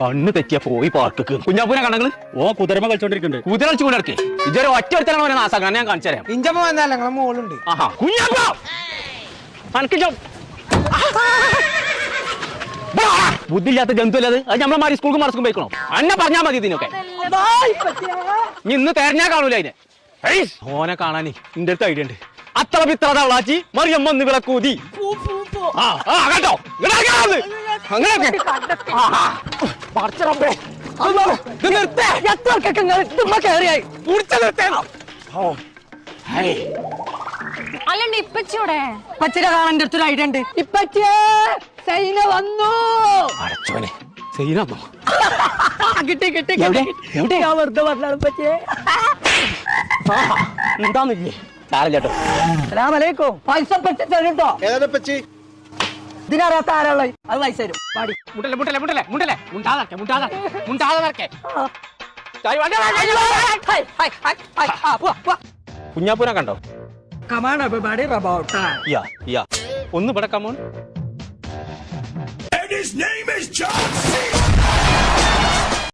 കണ്ണ് തെറ്റിയ പോയി പാർക്ക് കുഞ്ഞാപ്പൂനെ കണങ്ങള് കുതിരമ കളിച്ചോണ്ടിരിക്കുന്നുണ്ട്. കുതിര കളിച്ചു കൊണ്ടിടക്കേ ഇതൊരു ഒറ്റ ഒരുത്തനാണ് അവനെ നാസാക്കാൻ ഞാൻ കാണിച്ചു തരാം. ഇഞ്ചമ്മ വന്നാലേ ഞങ്ങളെ മോളുണ്ട്. ആഹാ കുഞ്ഞാപ്പ ബുദ്ധിയില്ലാത്ത ജന്തു അല്ലത്. അത് നമ്മളെ മാറി സ്കൂൾക്ക് മറസ്ക്കും പോയിക്കണോ? അന്നെ പറഞ്ഞാൽ മതി ഇതിനൊക്കെ. ഇന്ന് തെരഞ്ഞാ കാണൂല അതിനെ. ഓനെ കാണാനേ എന്റെ അടുത്ത് ഐഡിയ ഉണ്ട്. അത്ര പിത്ര തവളാച്ചി മറിയമ്മ ഒന്ന് വിളക്കൂതി കേട്ടോ അങ്ങനെയൊക്കെ അല്ലണ്ട് ഇപ്പച്ചൂടെ ഇപ്പച്ചിനെ കാണാൻ എൻ്റെ അടുത്തൊരു ഐഡിയ ഉണ്ട്. ഇപ്പച്ചിയെ സൈന വന്നു. അടച്ചോനെ സൈനോ കിട്ടി കിട്ടി ഞാൻ വെറുതെ പറഞ്ഞാണ് ഇപ്പച്ചിയെ. എന്താന്നില്ലേ സാരല്ലോ. അസ്സലാമലൈക്കും. പൈസ പറ്റി തരും കേട്ടോ. ഇതിനറിയാത്ത ആരാളെ അത് പൈസ തരും. പാടി മുണ്ടല്ലേ മുണ്ടല്ലേ മുണ്ടല്ലേ മുണ്ടല്ലേ മുണ്ടാതെ മുണ്ടാതെ മുണ്ടാതെ കുഞ്ഞാപ്പൂനെ കണ്ടോ? Come on, everybody, about time. ഒന്ന് ഇവിടെ come on. And his name is John C.